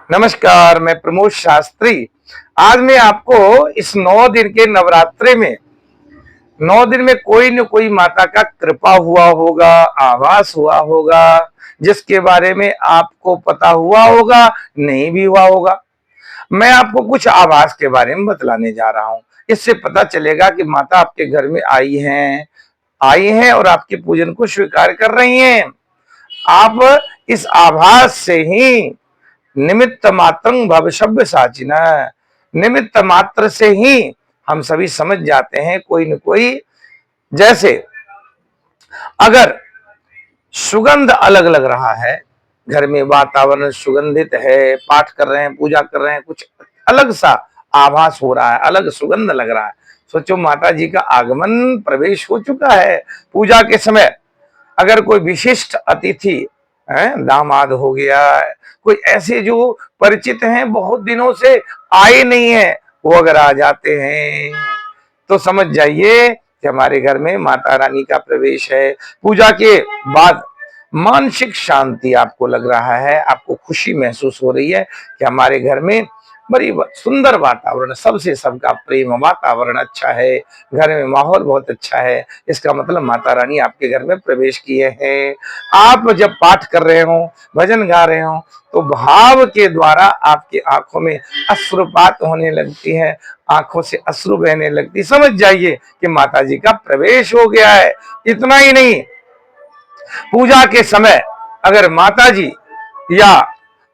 नमस्कार, मैं प्रमोद शास्त्री। आज मैं आपको इस 9 दिन के नवरात्रे में 9 दिन में कोई न कोई माता का कृपा हुआ होगा, आभास हुआ होगा, जिसके बारे में आपको पता हुआ होगा, नहीं भी हुआ होगा। मैं आपको कुछ आभास के बारे में बतलाने जा रहा हूं। इससे पता चलेगा कि माता आपके घर में आई हैं और आपके पूजन को स्वीकार कर रही हैं। आप इस आभास से ही निमित्त मात्रं भवसव्य साचिना, निमित्त मात्र से ही हम सभी समझ जाते हैं कोई न कोई। जैसे अगर सुगंध अलग लग रहा है, घर में वातावरण सुगंधित है, पाठ कर रहे हैं, पूजा कर रहे हैं, कुछ अलग सा आभास हो रहा है, अलग सुगंध लग रहा है, सोचो माता जी का आगमन प्रवेश हो चुका है। पूजा के समय अगर कोई विशिष्ट अतिथि है, दामाद हो गया, कोई ऐसे जो परिचित हैं, बहुत दिनों से आए नहीं है, वो अगर आ जाते हैं तो समझ जाइए कि हमारे घर में माता रानी का प्रवेश है। पूजा के बाद मानसिक शांति आपको लग रहा है, आपको खुशी महसूस हो रही है कि हमारे घर में बड़ी सुंदर वातावरण, सबसे सबका प्रेम, वातावरण अच्छा है, घर में माहौल बहुत अच्छा है। इसका मतलब माता रानी आपके घर में प्रवेश किए हैं। आप जब पाठ कर रहे हो, भजन गा रहे हो, तो भाव के द्वारा आपकी आंखों में अश्रुपात होने लगती है, आंखों से अश्रु बहने लगती। समझ जाइए कि माता जी का प्रवेश हो गया है। इतना ही नहीं, पूजा के समय अगर माता जी या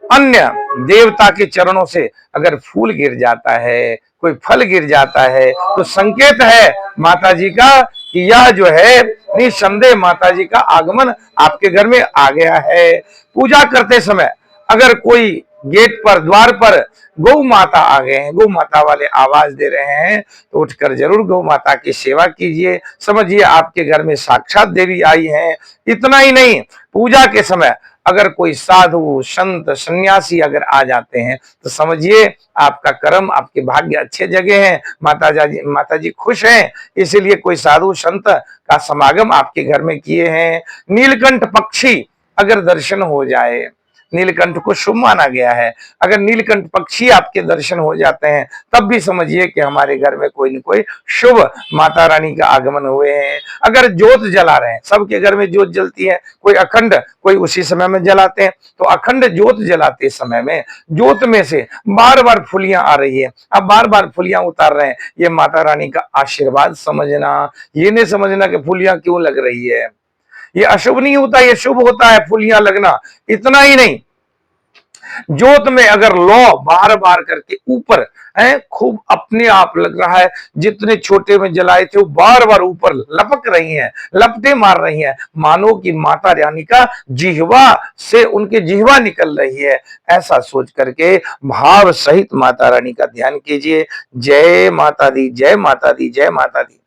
अन्य देवता के चरणों से अगर फूल गिर जाता है, कोई फल गिर जाता है, तो संकेत है माता जी का कि यह जो है निसंदेह माता जी का आगमन आपके घर में आ गया है। पूजा करते समय अगर कोई गेट पर, द्वार पर गौ माता आ गए हैं, गौ माता वाले आवाज दे रहे हैं, तो उठकर जरूर गौ माता की सेवा कीजिए। समझिए आपके घर में साक्षात देवी आई है। इतना ही नहीं, पूजा के समय अगर कोई साधु संत सन्यासी अगर आ जाते हैं, तो समझिए आपका कर्म, आपके भाग्य अच्छे जगह हैं, माता जी खुश हैं, इसीलिए कोई साधु संत का समागम आपके घर में किए हैं। नीलकंठ पक्षी अगर दर्शन हो जाए, नीलकंठ को शुभ माना गया है, अगर नीलकंठ पक्षी आपके दर्शन हो जाते हैं, तब भी समझिए कि हमारे घर में कोई न कोई शुभ माता रानी का आगमन हुए हैं। अगर ज्योत जला रहे हैं, सबके घर में ज्योत जलती है, कोई अखंड, कोई उसी समय में जलाते हैं, तो अखंड ज्योत जलाते समय में ज्योत में से बार बार फुलियां आ रही है, अब बार बार फुलियां उतार रहे हैं, ये माता रानी का आशीर्वाद समझना। ये नहीं समझना कि फुलियां क्यों लग रही है, ये अशुभ नहीं होता, ये शुभ होता है फुलियां लगना। इतना ही नहीं, ज्योत में अगर लो बार बार करके ऊपर है, खूब अपने आप लग रहा है, जितने छोटे में जलाए थे वो बार बार ऊपर लपक रही हैं, लपटे मार रही हैं, मानो कि माता रानी का जिह्वा से उनके जिह्वा निकल रही है। ऐसा सोच करके भाव सहित माता रानी का ध्यान कीजिए। जय माता दी, जय माता दी, जय माता दी।